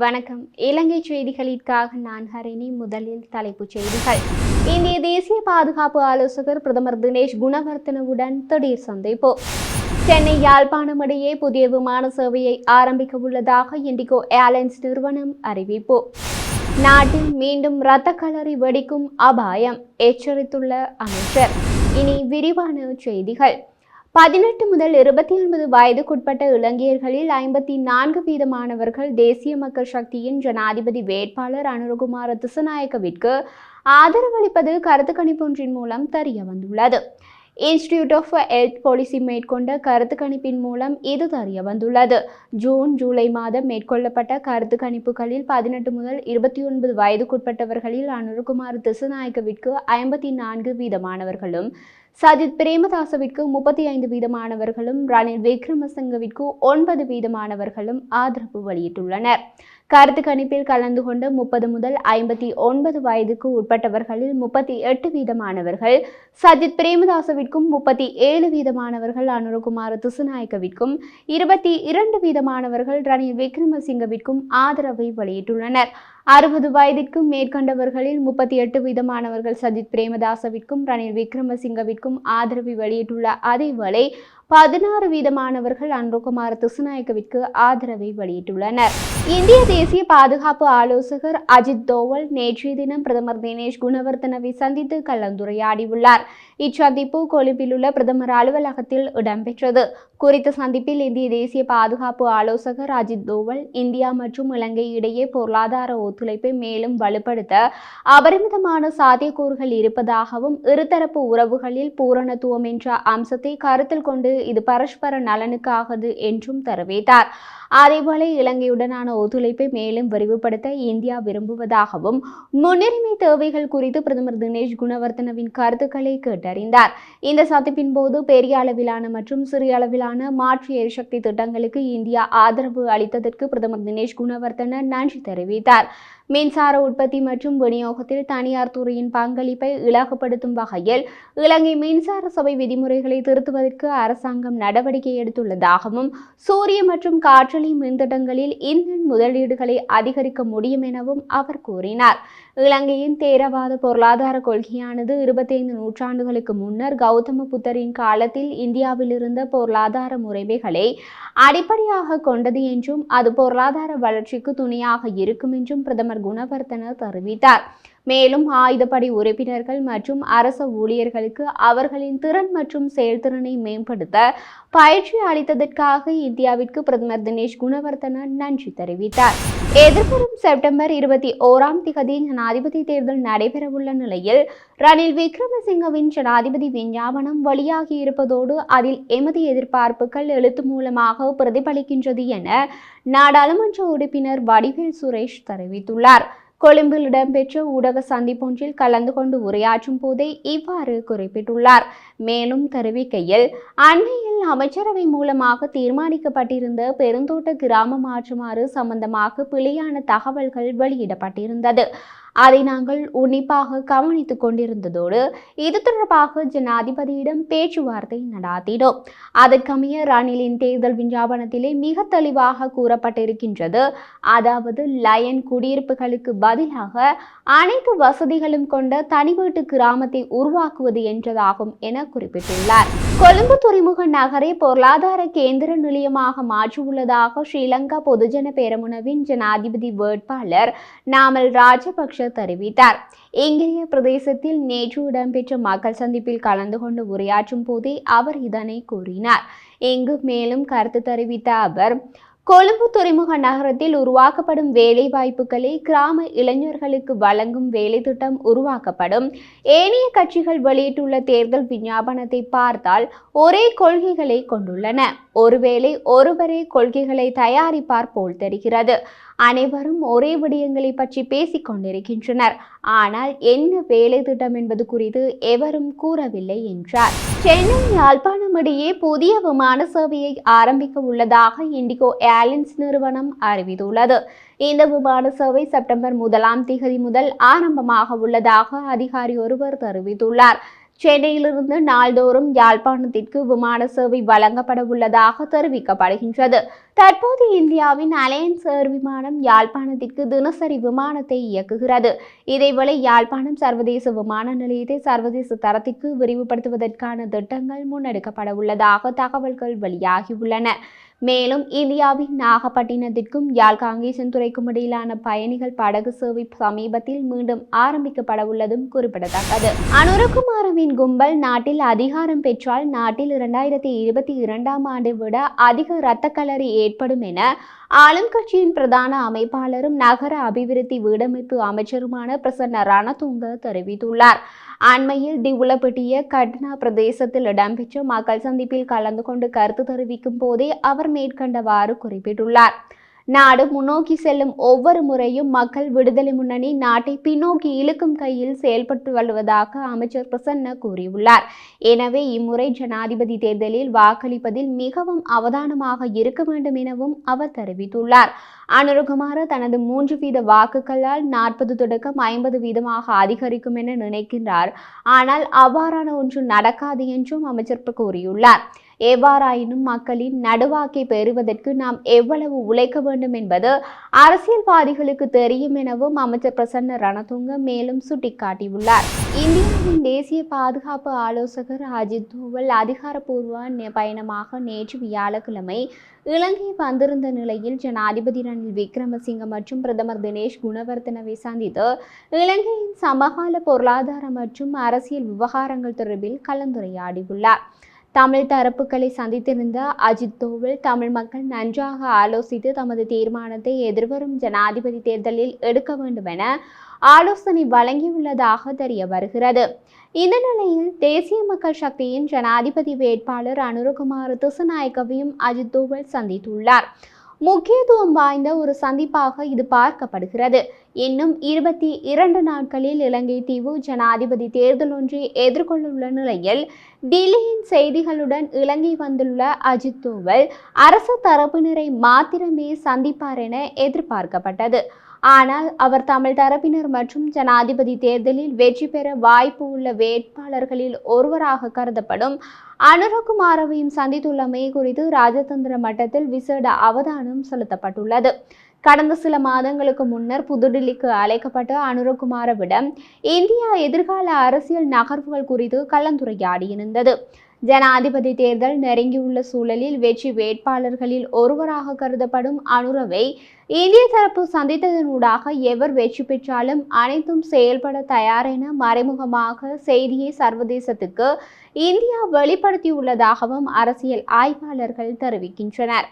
வணக்கம். இலங்கை செய்திகளுக்காக நான் ஹரிணி. முதலில் தலைப்புச் செய்திகள். இந்திய தேசிய பாதுகாப்பு ஆலோசகர் பிரதமர் தினேஷ் குணவர்த்தனவுடன் திடீர் சந்திப்பு. சென்னை யாழ்ப்பாணம் இடையே புதிய விமான சேவையை ஆரம்பிக்க உள்ளதாக இண்டிகோ ஏர்லைன்ஸ் நிறுவனம் அறிவிப்பு. நாட்டில் மீண்டும் இரத்த களரி வெடிக்கும் அபாயம் எச்சரித்துள்ள அமைச்சர். இனி விரிவான செய்திகள். 18 முதல் 29 வயதுக்குட்பட்ட இளைஞர்களில் 54% தேசிய மக்கள் சக்தியின் ஜனாதிபதி வேட்பாளர் அனுரகுமார திசாநாயக்கவிற்கு ஆதரவளிப்பது கருத்து கணிப்பொன்றின் மூலம் தெரிய வந்துள்ளது. இன்ஸ்டிடியூட் ஆஃப் ஹெல்த் பாலிசி மேற்கொண்ட கருத்து கணிப்பின் மூலம் இது தெரிய வந்துள்ளது. ஜூன் ஜூலை மாதம் மேற்கொள்ளப்பட்ட கருத்து கணிப்புகளில் 18 முதல் 29 வயதுக்குட்பட்டவர்களில் அனுரகுமார திசாநாயக்கவிற்கு 54% சஜித் பிரேமதாசவிற்கு 35% ரணில் விக்ரமசிங்கவிற்கு 9% ஆதரவு வெளியிட்டுள்ளனர். கருத்து கணிப்பில் கலந்து கொண்ட 30 முதல் 59 வயதுக்கு உட்பட்டவர்களில் 38% சஜித் பிரேமதாசவிற்கும் 37% அனுரகுமார திசாநாயக்கவிற்கும் 22% ரணில் விக்ரமசிங்கவிற்கும் ஆதரவை வெளியிட்டுள்ளனர். 60 வயதிற்கும் மேற்கண்டவர்களில் 38% சஜித் பிரேமதாசவிற்கும் ரணில் விக்ரமசிங்கவிற்கும் ஆதரவை வெளியிட்டுள்ள அதேவேளை 16% அனுரகுமார திசாநாயக்கவிற்கு ஆதரவை வெளியிட்டுள்ளனர். இந்திய தேசிய பாதுகாப்பு ஆலோசகர் அஜித் தோவல் நேற்றைய தினம் பிரதமர் தினேஷ் குணவர்த்தனவை சந்தித்து கலந்துரையாடியுள்ளார். இச்சந்திப்பு கொழும்பில் உள்ள பிரதமர் அலுவலகத்தில் இடம்பெற்றது. குறித்த சந்திப்பில் இந்திய தேசிய பாதுகாப்பு ஆலோசகர் அஜித் தோவல் இந்தியா மற்றும் இலங்கை இடையே பொருளாதார ஒத்துழைப்பை மேலும் வலுப்படுத்த அபரிமிதமான சாத்தியக்கூறுகள் இருப்பதாகவும் இருதரப்பு உறவுகளில் பூரணத்துவம் என்ற அம்சத்தை கருத்தில் கொண்டு இது பரஸ்பர நலனுக்காகது என்றும் தெரிவித்தார். அதேபோல இலங்கையுடனான ஒத்துழைப்பை மேலும் விரிவுபடுத்த இந்தியா விரும்புவதாகவும் முன்னுரிமை தேவைகள் குறித்து பிரதமர் தினேஷ் குணவர்த்தனவின் கருத்துக்களை கேட்டறிந்தார். இந்த சந்திப்பின் போது பெரிய அளவிலான மற்றும் சிறிய அளவிலான மாற்று எரிசக்தி திட்டங்களுக்கு இந்தியா ஆதரவு அளித்ததற்கு பிரதமர் தினேஷ் குணவர்த்தன நன்றி தெரிவித்தார். மின்சார உற்பத்தி மற்றும் விநியோகத்தில் தனியார் துறையின் பங்களிப்பை இலகுப்படுத்தும் வகையில் இலங்கை மின்சார சபை விதிமுறைகளை திருத்துவதற்கு அரசாங்கம் நடவடிக்கை எடுத்துள்ளதாகவும் சூரிய மற்றும் காற்றலை மின்திட்டங்களில் இந்த முதலீடுகளை அதிகரிக்க முடியும் எனவும் அவர் கூறினார். இலங்கையின் தேரவாத பொருளாதார கொள்கையானது 25 நூற்றாண்டுகளுக்கு முன்னர் கௌதம புத்தரின் காலத்தில் இந்தியாவில் இருந்த பொருளாதார முறைமைகளை அடிப்படையாக கொண்டது என்றும் அது பொருளாதார வளர்ச்சிக்கு துணையாக இருக்கும் என்றும் பிரதமர் குணவர்த்தன தெரிவித்தார். மேலும் ஆயுதப்படை உறுப்பினர்கள் மற்றும் அரச ஊழியர்களுக்கு அவர்களின் திறன் மற்றும் செயல்திறனை மேம்படுத்த பயிற்சி அளித்ததற்காக இந்தியாவிற்கு பிரதமர் தினேஷ் குணவர்த்தன நன்றி தெரிவித்தார். எதிர்வரும் செப்டம்பர் 21 ஜனாதிபதி தேர்தல் நடைபெறவுள்ள நிலையில் ரணில் விக்ரமசிங்கவின் ஜனாதிபதி விஞ்ஞாபனம் வெளியாகி இருப்பதோடு அதில் எமது எதிர்பார்ப்புகள் எழுத்து மூலமாக பிரதிபலிக்கின்றது என நாடாளுமன்ற உறுப்பினர் வடிவேல் சுரேஷ் தெரிவித்துள்ளார். கொழும்பில் இடம்பெற்ற ஊடக சந்திப்பொன்றில் கலந்து கொண்டு உரையாற்றும் போதே இவ்வாறு குறிப்பிட்டுள்ளார். மேலும் தெரிவிக்கையில், அண்மையில் அமைச்சரவை மூலமாக தீர்மானிக்கப்பட்டிருந்த பெருந்தோட்ட கிராம மாற்றுமாறு சம்பந்தமாக பிழையான தகவல்கள் வெளியிடப்பட்டிருந்தது. அதை நாங்கள் உன்னிப்பாக கவனித்துக் கொண்டிருந்ததோடு இது தொடர்பாக ஜனாதிபதியிடம் பேச்சுவார்த்தை நடாத்தினோம். அதற்கமைய ரணிலின் தேர்தல் விஞ்ஞாபனத்திலே மிக தெளிவாக கூறப்பட்டிருக்கின்றது. அதாவது லயன் குடியிருப்புகளுக்கு பதிலாக அனைத்து வசதிகளும் கொண்ட தனி வீட்டு கிராமத்தை உருவாக்குவது என்றதாகும் என குறிப்பிட்டுள்ளார். கொழும்பு துறைமுக நகரை பொருளாதார கேந்திர நிலையமாக மாற்றியுள்ளதாக ஸ்ரீலங்கா பொதுஜன பெரமுனவின் ஜனாதிபதி வேட்பாளர் நாமல் ராஜபக்ஷ தெரிவித்தார். இங்கிரிய பிரதேசத்தில் நேற்று இடம்பெற்ற மக்கள் சந்திப்பில் கலந்து கொண்டு உரையாற்றும் போதே அவர் இதனை கூறினார். இங்கு மேலும் கருத்து தெரிவித்த அவர், கொழும்பு துறைமுக நகரத்தில் உருவாக்கப்படும் வேலை வாய்ப்புகளை கிராம இளைஞர்களுக்கு வழங்கும் வேலை திட்டம் உருவாக்கப்படும். ஏனைய கட்சிகள் வெளியிட்டுள்ள தேர்தல் விஞ்ஞாபனத்தை பார்த்தால் ஒரே கொள்கைகளை கொண்டுள்ளன. ஒருவேளை ஒருவரே கொள்கைகளை தயாரிப்பார் போல் தெரிகிறது. அனைவரும் ஒரே விடயங்களை பற்றி பேசிக் கொண்டிருக்கின்றனர். ஆனால் என்ன வேலை திட்டம் என்பது குறித்து எவரும் கூறவில்லை என்றார். சென்னை யாழ்ப்பாணம் இடையே புதிய விமான சேவையை ஆரம்பிக்க உள்ளதாக இண்டிகோ ஏர்லைன்ஸ் நிறுவனம் அறிவித்துள்ளது. இந்த விமான சேவை செப்டம்பர் 1 முதல் ஆரம்பமாக உள்ளதாக அதிகாரி ஒருவர் தெரிவித்துள்ளார். சென்னையிலிருந்து நாள்தோறும் யாழ்ப்பாணத்திற்கு விமான சேவை வழங்கப்பட உள்ளதாக தெரிவிக்கப்படுகின்றது. தற்போது இந்தியாவின் அலையன்ஸ் ஏர் விமானம் யாழ்ப்பாணத்திற்கு தினசரி விமானத்தை இயக்குகிறது. இதேவேளை யாழ்ப்பாணம் சர்வதேச விமான நிலையத்தை சர்வதேச தரத்திற்கு விரிவுபடுத்துவதற்கான திட்டங்கள் முன்னெடுக்கப்பட உள்ளதாக தகவல்கள் வெளியாகியுள்ளன. மேலும் இந்தியாவின் நாகப்பட்டினத்திற்கும் யாழ் காங்கேசன்துறைக்கும் இடையிலான பயணிகள் படகு சேவை சமீபத்தில் மீண்டும் ஆரம்பிக்கப்பட உள்ளதும் குறிப்பிடத்தக்கது. அனுரகுமாரவின் கும்பல் நாட்டில் அதிகாரம் பெற்றால் நாட்டில் 2022ஆம் ஆண்டை விட அதிக இரத்த களரி ஏற்படும் என ஆளும் கட்சியின் பிரதான அமைப்பாளரும் நகர அபிவிருத்தி வீடமைப்பு அமைச்சருமான பிரசன்ன ரணதுங்க தெரிவித்துள்ளார். அண்மையில் திவுலப்பட்டிய கட்னா பிரதேசத்தில் இடம்பெற்ற மக்கள் சந்திப்பில் கலந்து கொண்டு கருத்து தெரிவிக்கும் போதே அவர் மேற்கண்டவாறு குறிப்பிட்டுள்ளார். நாடு முன்னோக்கி செல்லும் ஒவ்வொரு முறையும் மக்கள் விடுதலை முன்னணி நாட்டை பின்னோக்கி இழுக்கும் கையில் செயல்பட்டு வருவதாக அமைச்சர் பிரசன்ன கூறியுள்ளார். எனவே இம்முறை ஜனாதிபதி தேர்தலில் வாக்களிப்பதில் மிகவும் அவதானமாக இருக்க வேண்டும் எனவும் அவர் தெரிவித்துள்ளார். அனுரகுமார தனது 3% வாக்குகளால் 40 தொடக்கம் 50% அதிகரிக்கும் என நினைக்கின்றார். ஆனால் அவ்வாறான ஒன்று நடக்காது என்றும் அமைச்சர் கூறியுள்ளார். எவ்வாறாயினும் மக்களின் நடுவாக்கை பெறுவதற்கு நாம் எவ்வளவு உழைக்க வேண்டும் என்பது அரசியல்வாதிகளுக்கு தெரியும் எனவும் அமைச்சர் பிரசன்ன ரணதுங்க மேலும் சுட்டிக்காட்டியுள்ளார். இந்தியாவின் தேசிய பாதுகாப்பு ஆலோசகர் அஜித் தோவல் அதிகாரப்பூர்வ பயணமாக நேற்று வியாழக்கிழமை இலங்கை வந்திருந்த நிலையில் ஜனாதிபதி ரணில் விக்ரமசிங்க மற்றும் பிரதமர் தினேஷ் குணவர்தனவை சந்தித்து இலங்கையின் சமகால பொருளாதார மற்றும் அரசியல் விவகாரங்கள் தொடர்பில் கலந்துரையாடியுள்ளார். தமிழ் தரப்புகளை சந்தித்திருந்த அஜித் தோவல் தமிழ் மக்கள் நன்றாக ஆலோசித்து தமது தீர்மானத்தை எதிர்வரும் ஜனாதிபதி தேர்தலில் எடுக்க வேண்டும் என ஆலோசனை வழங்கியுள்ளதாக தெரிய வருகிறது. இந்த நிலையில் தேசிய மக்கள் சக்தியின் ஜனாதிபதி வேட்பாளர் அனுரகுமார திசாநாயக்கவையும் அஜித் தோவல் சந்தித்துள்ளார். முக்கியத்துவம் வாய்ந்த ஒரு சந்திப்பாக இது பார்க்கப்படுகிறது. இன்னும் 22 நாட்களில் இலங்கை தீவு ஜனாதிபதி தேர்தல் ஒன்றை எதிர்கொள்ள நிலையில் டில்லியின் செய்திகளுடன் இலங்கை வந்துள்ள அஜித் தோவல் அரசு தரப்பினரை மாத்திரமே சந்திப்பார் என எதிர்பார்க்கப்பட்டது. ஆனால் அவர் தமிழ் தரப்பினர் மற்றும் ஜனாதிபதி தேர்தலில் வெற்றி பெற வாய்ப்பு உள்ள வேட்பாளர்களில் ஒருவராக கருதப்படும் அனுரகுமாரவையும் சந்தித்துள்ளமை குறித்து ராஜதந்திர மட்டத்தில் விசேட அவதானம் செலுத்தப்பட்டுள்ளது. கடந்த சில மாதங்களுக்கு முன்னர் புதுடில்லிக்கு அழைக்கப்பட்ட அனுரகுமாரவிடம் இந்தியா எதிர்கால அரசியல் நகர்வுகள் குறித்து கலந்துரையாடியிருந்தது. ஜனாதிபதி தேர்தல் நெருங்கியுள்ள சூழலில் வெற்றி வேட்பாளர்களில் ஒருவராக கருதப்படும் அனுரவை இந்திய தரப்பு சந்தித்ததனூடாக எவர் வெற்றி பெற்றாலும் அனைத்தும் செயல்பட தயார் என மறைமுகமாக செய்தியை சர்வதேசத்துக்கு இந்தியா வெளிப்படுத்தியுள்ளதாகவும் அரசியல் ஆய்வாளர்கள் தெரிவிக்கின்றனர்.